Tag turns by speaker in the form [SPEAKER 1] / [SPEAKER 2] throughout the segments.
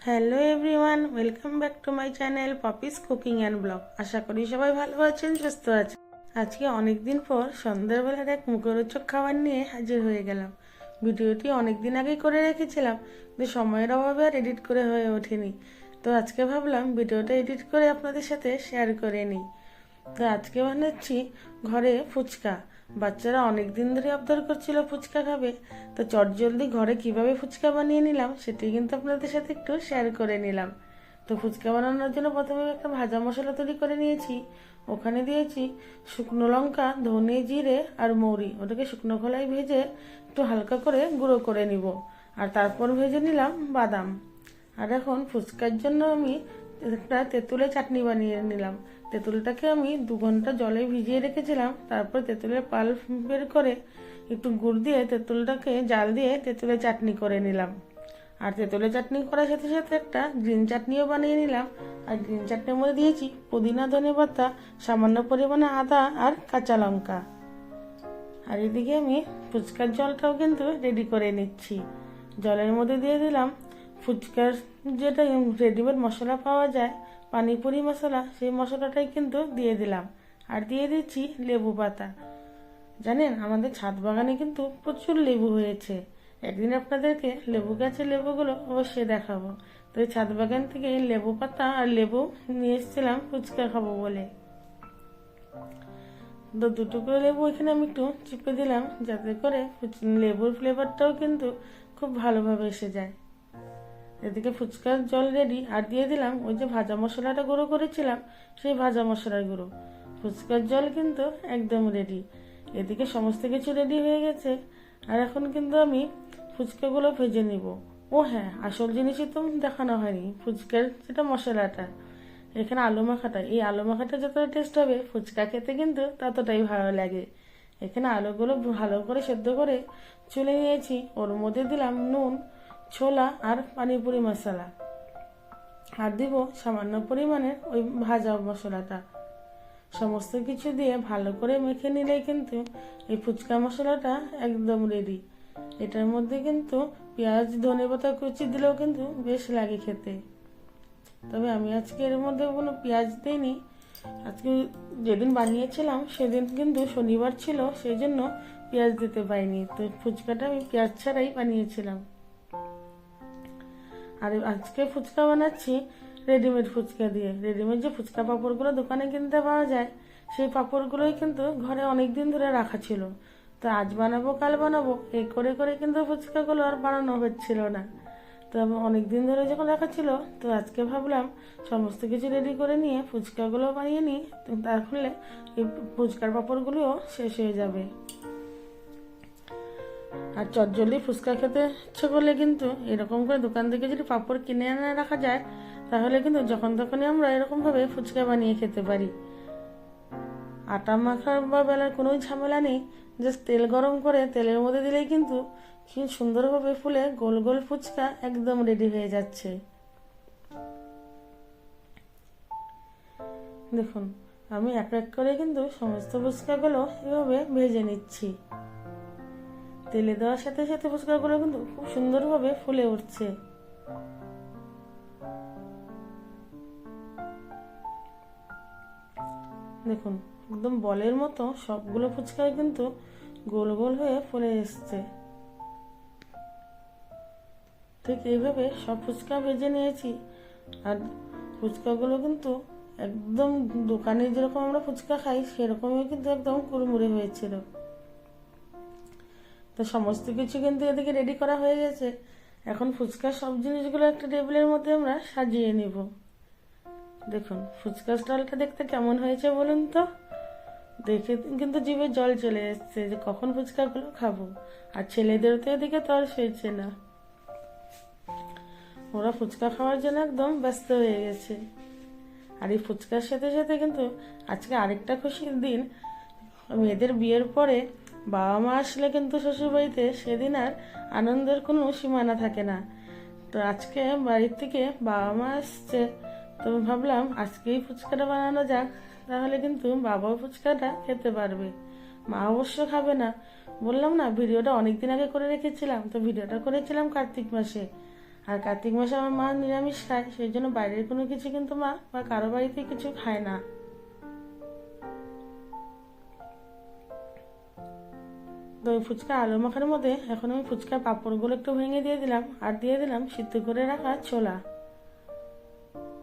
[SPEAKER 1] Hello everyone, welcome back to my channel Popy's cooking and blog. আশা করি সবাই ভালো আছেন, সুস্থ আছেন। আজকে অনেক দিন পর সন্ধ্যাবেলার এক মুখরোচক খাবার নিয়ে হাজির হয়ে গেলাম। ভিডিওটি অনেক দিন আগেই করে রেখেছিলাম, কিন্তু সময়ের অভাবে আর এডিট করে হয়ে ওঠেনি। তো আজকে ভাবলাম ভিডিওটা এডিট করে আপনাদের সাথে শেয়ার করে নিই। তো আজকে বানাচ্ছি ঘরে ফুচকা। বাচ্চারা অনেক দিন ধরে আবদার করছিল ফুচকা খাবে, তো চটজলদি ঘরে কিভাবে ফুচকা বানিয়ে নিলাম সেটি কিন্তু আপনাদের সাথে একটু শেয়ার করে নিলাম। তো ফুচকা বানানোর জন্য প্রথমে একটা ভাজা মশলা তৈরি করে নিয়েছি। ওখানে দিয়েছি শুকনো লঙ্কা, ধনে, জিরে আর মৌরি। ওটাকে শুকনো খোলায় ভেজে একটু হালকা করে গুঁড়ো করে নিব। আর তারপর ভেজে নিলাম বাদাম। আর এখন ফুচকার জন্য আমি একটা তেঁতুলের চাটনি বানিয়ে নিলাম। তেঁতুলটাকে আমি 2 ঘন্টা জলে ভিজিয়ে রেখেছিলাম। তারপর তেঁতুলের পাল্প বের করে একটু গুড় দিয়ে তেঁতুলটাকে জাল দিয়ে তেঁতুলের চাটনি করে নিলাম। আর তেঁতুলের চাটনি করার সাথে সাথে একটা গ্রিন চাটনিও বানিয়ে নিলাম। আর গ্রিন চাটনির মধ্যে দিয়েছি পুদিনা, ধনেপাতা, সামান্য পরিমাণে আদা আর কাঁচা লঙ্কা। আর এদিকে আমি ফুচকার জলটাও কিন্তু রেডি করে নিচ্ছি। জলের মধ্যে দিয়ে দিলাম ফুচকার যেটা রেডিমেড মশলা পাওয়া যায়, পানিপুরি মশলা, সেই মশলাটাই কিন্তু দিয়ে দিলাম। আর দিয়ে দিচ্ছি লেবু পাতা। জানেন, আমাদের ছাদ বাগানে কিন্তু প্রচুর লেবু হয়েছে। একদিন আপনাদেরকে লেবু গাছের লেবুগুলো অবশ্যই দেখাবো। তো এই ছাদ বাগান থেকে লেবু পাতা আর লেবু নিয়ে এসেছিলাম ফুচকা খাবো বলে। তো 2 টুকরো লেবু এখানে আমি একটু চিপে দিলাম, যাতে করে লেবুর ফ্লেভারটাও কিন্তু খুব ভালোভাবে এসে যায়। এদিকে ফুচকার জল রেডি। আর দিয়ে দিলাম ওই যে ভাজা মশলাটা গুঁড়ো করেছিলাম, সেই ভাজা মশলার গুঁড়ো। ফুচকার জল কিন্তু একদম রেডি। এদিকে সমস্ত কিছু রেডি হয়ে গেছে। আর এখন কিন্তু আমি ফুচকাগুলো ভেজে নিব। ও হ্যাঁ, আসল জিনিসই তো দেখানো হয়নি, ফুচকার যেটা মশলাটা। এখানে আলু মাখাটা, এই আলু মাখাটা যতটা টেস্ট হবে ফুচকা খেতে কিন্তু ততটাই ভালো লাগে। এখানে আলুগুলো ভালো করে সেদ্ধ করে চুলে নিয়েছি। ওর মধ্যে দিলাম নুন, ছোলা আর পানিপুরি মশলা। আর দিব সামান্য পরিমাণের ওই ভাজা মশলাটা। সমস্ত কিছু দিয়ে ভালো করে মেখে নিলেই কিন্তু এই ফুচকা মশলাটা একদম রেডি। এটার মধ্যে কিন্তু পেঁয়াজ, ধনেপাতা কুচি দিলেও কিন্তু বেশ লাগে খেতে। তবে আমি আজকে এর মধ্যে কোনো পেঁয়াজ দিইনি। আজকে যেদিন বানিয়েছিলাম সেদিন কিন্তু শনিবার ছিল, সেই জন্য পেঁয়াজ দিতে পারিনি। তো ফুচকাটা আমি পেঁয়াজ ছাড়াই বানিয়েছিলাম। আর আজকে ফুচকা বানাচ্ছি রেডিমেড ফুচকা দিয়ে। রেডিমেড যে ফুচকা পাঁপড়গুলো দোকানে কিনতে পাওয়া যায়, সেই পাঁপড়গুলোই কিন্তু ঘরে অনেক দিন ধরে রাখা ছিল। তো আজ বানাবো, কাল বানাবো, এই করে করে কিন্তু ফুচকাগুলো আর বানানো হচ্ছিল না। তো অনেক দিন ধরে যখন রাখা ছিল, তো আজকে ভাবলাম সমস্ত কিছু রেডি করে নিয়ে ফুচকাগুলো বানিয়ে নিই। তাহলে এই ফুচকার পাঁপড়গুলোও শেষ হয়ে যাবে। আর চটজলদি ফুচকা খেতে ইচ্ছে করলে কিন্তু এরকম করে দোকান থেকে যদি পাঁপড় কিনে এনে রাখা যায়, তাহলে কিন্তু যখন তখনই আমরা এরকমভাবে ফুচকা বানিয়ে খেতে পারি। আটা মাখার বা বেলার কোনো ঝামেলা নেই। জাস্ট তেল গরম করে তেলের মধ্যে দিলেই কিন্তু কি সুন্দরভাবে ফুলে গোল গোল ফুচকা একদম রেডি হয়ে যাচ্ছে। দেখুন, আমি এক এক করে কিন্তু সমস্ত ফুচকাগুলো এভাবে ভেজে নিচ্ছি। তেলে দেওয়ার সাথে সাথে ফুচকাগুলো কিন্তু খুব সুন্দরভাবে ফুলে উঠছে। দেখুন, একদম বলের মতো সবগুলো ফুচকা কিন্তু গোল গোল হয়ে ফুলে এসছে। ঠিক এইভাবে সব ফুচকা ভেজে নিয়েছি। আর ফুচকাগুলো কিন্তু একদম দোকানে যেরকম আমরা ফুচকা খাই সেরকমই কিন্তু একদম কুড়মুড়ে হয়েছিল। তো সমস্ত কিছু কিন্তু এদিকে রেডি করা হয়ে গেছে। এখন ফুচকার সব জিনিসগুলো একটা টেবিলের মধ্যে আমরা সাজিয়ে নিব। দেখুন ফুচকা স্টলটা দেখতে কেমন হয়েছে বলুন তো। দেখে কিন্তু জিভে জল চলে এসছে যে কখন ফুচকাগুলো খাবো। আর ছেলেদের তো এদিকে তর সইছে না, ওরা ফুচকা খাওয়ার জন্য একদম ব্যস্ত হয়ে গেছে। আর এই ফুচকার সাথে সাথে কিন্তু আজকে আরেকটা খুশির দিন। মেয়েদের বিয়ের পরে বাবা মা আসলে কিন্তু শ্বশুরবাড়িতে সেদিন আর আনন্দের কোনো সীমানা থাকে না। তো আজকে বাড়ির থেকে বাবা মা আসছে, তো ভাবলাম আজকেই ফুচকাটা বানানো যাক, তাহলে কিন্তু বাবাও ফুচকাটা খেতে পারবে। মা অবশ্য খাবে না। বললাম না, ভিডিওটা অনেকদিন আগে করে রেখেছিলাম। তো ভিডিওটা করেছিলাম কার্তিক মাসে। আর কার্তিক মাসে আমার মা নিরামিষ খায়, সেই জন্য বাইরের কোনো কিছু কিন্তু মা বা কারো বাড়িতে কিছু খায় না। দই ফুচকা আলু মাখার মধ্যে এখন আমি ফুচকার পাঁপড়গুলো একটু ভেঙে দিয়ে দিলাম, আর দিয়ে দিলাম সিদ্ধ করে রাখা ছোলা।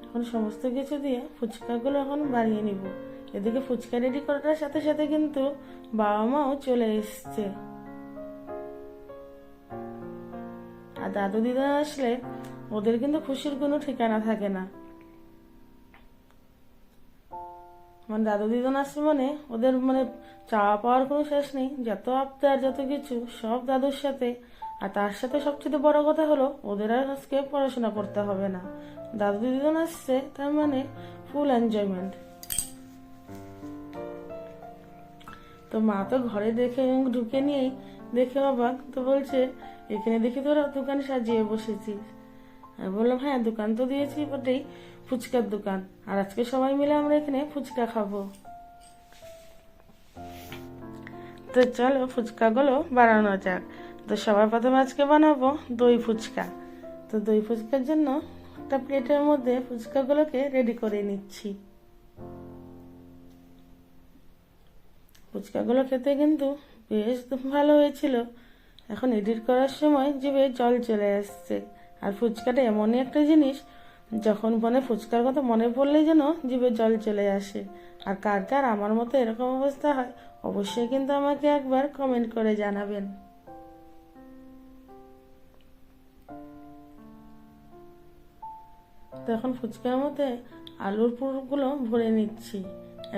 [SPEAKER 1] এখন সমস্ত কিছু দিয়ে ফুচকাগুলো এখন বানিয়ে নিব। এদিকে ফুচকা রেডি করার সাথে সাথে কিন্তু বাবা মাও চলে এসছে। আর দাদু দিদা আসলে ওদের কিন্তু খুশির কোনো ঠিকানা থাকে না। মানে দাদু দিদা আসছে মানে ওদের মানে চাওয়া পাওয়ার কোনো শেষ নেই, যত আবদার যত কিছু সব দাদুর সাথে। আর তার সাথে সবচেয়ে বড় কথা হলো ওদের আর আজকে পড়াশোনা করতে হবে না, দাদু দিদা আসছে, তার মানে ফুল এনজয়মেন্ট। তো মা তো ঘরে দেখে ঢুকে নিয়েই দেখে অবাক, তো বলছে এখানে দেখি তোরা দোকান সাজিয়ে বসেছিস। আমি বললাম হ্যাঁ, দোকান তো দিয়েছি বটেই, ফুচকার দোকান, আর আজকে সবাই মিলে আমরা এখানে ফুচকা খাবো। তো চলো ফুচকাগুলো বানানো যাক। তো সবার প্রথমে আজকে বানাবো দই ফুচকা। তো দই ফুচকার জন্য একটা প্লেটের মধ্যে ফুচকাগুলোকে রেডি করে নিচ্ছি। ফুচকাগুলো খেতে কিন্তু বেশ ভালো হয়েছিল। এখন এডিট করার সময় জিভে জল চলে আসছে। আর ফুচকাটা এমনই একটা জিনিস, যখন মনে ফুচকার কথা মনে পড়লেই যেন জিভে জল চলে আসে। আর কার কার আমার মতো এরকম অবস্থা হয় অবশ্যই কিন্তু আমাকে একবার কমেন্ট করে জানাবেন। তো এখন ফুচকার মধ্যে আলুর পুরগুলো ভরে নিচ্ছি।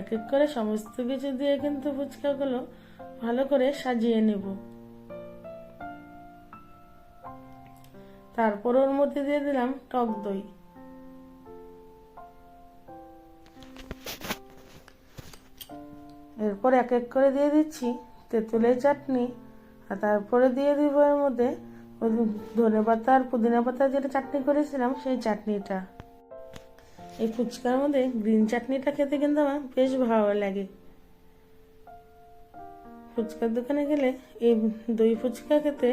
[SPEAKER 1] এক এক করে সমস্ত কিছু দিয়ে কিন্তু ফুচকাগুলো ভালো করে সাজিয়ে নেব। তারপর ওর মধ্যে দিয়ে দিলাম টক দই। এরপর এক এক করে দিয়ে দিচ্ছি তেঁতুলের চাটনি, আর তারপরে দিয়ে দিব এর মধ্যে ধনেপাতা আর পুদিনা পাতা যেটা চাটনি করেছিলাম সেই চাটনিটা। এই ফুচকার মধ্যে গ্রিন চাটনিটা খেতে কিন্তু আমার বেশ ভালো লাগে। ফুচকার দোকানে গেলে এই দই ফুচকা খেতে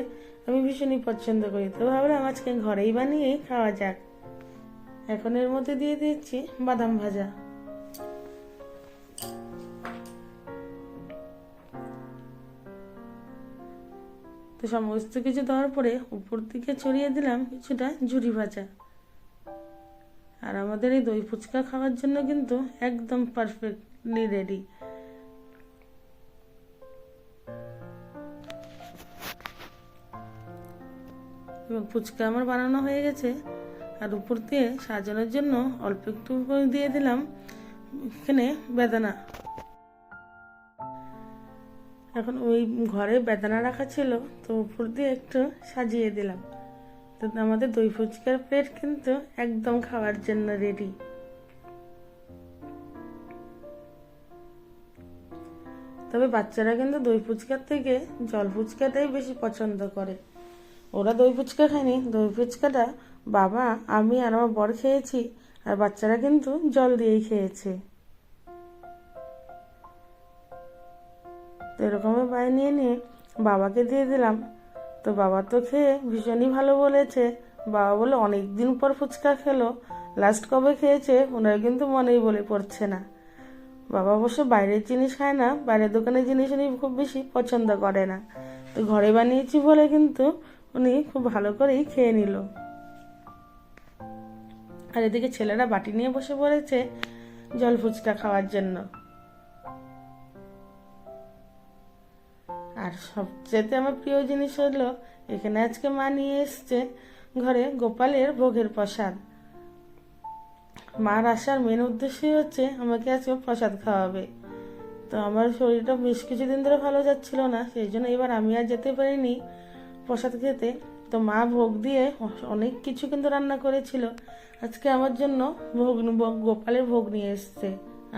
[SPEAKER 1] আমি ভীষণই পছন্দ করি। তো ভাবলাম আজকে ঘরেই বানিয়েই খাওয়া যাক। এখন এর মধ্যে দিয়ে দিচ্ছি বাদাম ভাজা। তো সমস্ত কিছু দেওয়ার পরে উপর দিকে ছড়িয়ে দিলাম কিছুটা ঝুরি ভাজা। আর আমাদের এই দই ফুচকা খাওয়ার জন্য কিন্তু একদম পারফেক্টলি রেডি। এবং ফুচকা আমার বানানো হয়ে গেছে। আর উপর দিয়ে সাজানোর জন্য অল্প একটু দিয়ে দিলাম এখানে বেদানা। এখন ওই ঘরে বেদানা রাখা ছিল, তো উপর দিয়ে একটু সাজিয়ে দিলাম। তো আমাদের দই ফুচকার প্লেট কিন্তু একদম খাওয়ার জন্য রেডি। তবে বাচ্চারা কিন্তু দই ফুচকার থেকে জল ফুচকাটাই বেশি পছন্দ করে। ওরা দই ফুচকা খায়নি, দই ফুচকাটা বাবা, আমি আর আমার বর খেয়েছি, আর বাচ্চারা কিন্তু জল দিয়েই খেয়েছে। তো এরকমই বানিয়ে নিয়ে বাবাকে দিয়ে দিলাম। তো বাবা তো খেয়ে ভীষণই ভালো বলেছে। বাবা বলে অনেকদিন পর ফুচকা খেলো, লাস্ট কবে খেয়েছে ওনার কিন্তু মনেই বলে পড়ছে না। বাবা অবশ্য বাইরের জিনিস খায় না, বাইরের দোকানের জিনিস উনি খুব বেশি পছন্দ করে না। তো ঘরে বানিয়েছি বলে কিন্তু উনি খুব ভালো করেই খেয়ে নিল। আর এদিকে ছেলেরা বাটি নিয়ে বসে পড়েছে জল ফুচকা খাওয়ার জন্য। আর সবচেয়ে আমার প্রিয় জিনিস হলো এখানে আজকে মা নিয়ে এসছে ঘরে গোপালের ভোগের প্রসাদ। মার আসার মেন উদ্দেশ্যই হচ্ছে আমাকে আজকে প্রসাদ খাওয়াবে। তো আমার শরীরটা বেশ কিছুদিন ধরে ভালো যাচ্ছিল না, সেই জন্য এবার আমি আর যেতে পারিনি প্রসাদ খেতে। তো মা ভোগ দিয়ে অনেক কিছু কিন্তু রান্না করেছিল। আজকে আমার জন্য গোপালের ভোগ নিয়ে এসছে।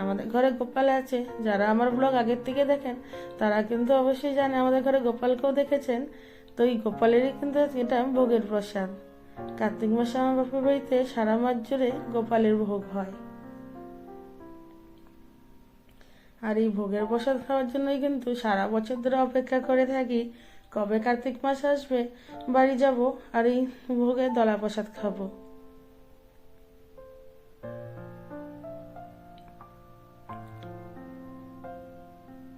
[SPEAKER 1] আমাদের ঘরে গোপাল আছে, যারা আমার ব্লগ আগের থেকে দেখেন তারা কিন্তু অবশ্যই জানে, আমাদের ঘরে গোপালকেও দেখেছেন। তো এই গোপালেরই কিন্তু এটা ভোগের প্রসাদ। কার্তিক মাসে আমার বাপের বাড়িতে সারা মাস জুড়ে গোপালের ভোগ হয়। আর এই ভোগের প্রসাদ খাওয়ার জন্যই কিন্তু সারা বছর ধরে অপেক্ষা করে থাকি কবে কার্তিক মাস আসবে বাড়ি যাব আর এই ভোগে দলা প্রসাদ খাবো।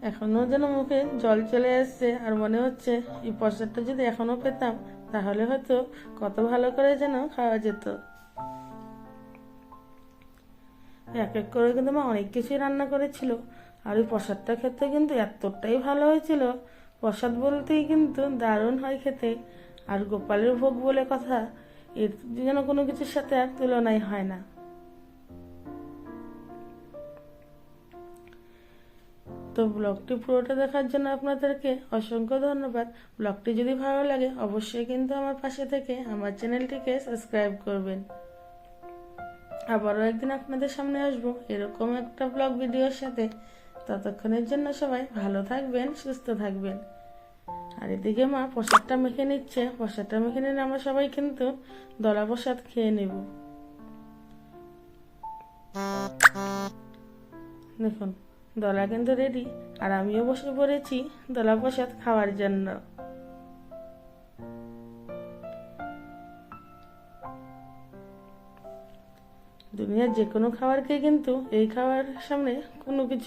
[SPEAKER 1] এখনো যেন মুখে জল চলে আসছে আর মনে হচ্ছে এই প্রসাদটা যদি এখনো পেতাম তাহলে হয়তো কত ভালো করে যেন খাওয়া যেত। এক এক করে কিন্তু মা অনেক কিছুই রান্না করেছিল আর ওই প্রসাদটা খেতে কিন্তু এতটাই ভালো হয়েছিল। প্রসাদ বলতেই কিন্তু দারুণ হয় খেতে, আর গোপালের ভোগ বলে কথা, এর যেন কোনো কিছুর সাথে আর তুলনাই হয় না। তো ব্লগটি পুরোটা দেখার জন্য আপনাদেরকে অসংখ্য ধন্যবাদ। ব্লগটি যদি ভালো লাগে অবশ্যই কিন্তু আমার পাশে থেকে আমার চ্যানেলটিকে সাবস্ক্রাইব করবেন। আবারও একদিন আপনাদের সামনে আসবো এরকম একটা ব্লগ ভিডিওর সাথে। ততক্ষণের জন্য সবাই ভালো থাকবেন, সুস্থ থাকবেন। আর এদিকে মা প্রসাদটা মেখে নিচ্ছে। প্রসাদটা মেখে নিলে আমরা সবাই কিন্তু দলা প্রসাদ খেয়ে নেব। দেখুন দলা কিন্তু রেডি আর আমিও বসে পড়েছি দলা প্রসাদ খাওয়ার জন্য। দুনিয়ার যে কোনো খাবারকে কিন্তু এই খাওয়ার সামনে কোনো কিছু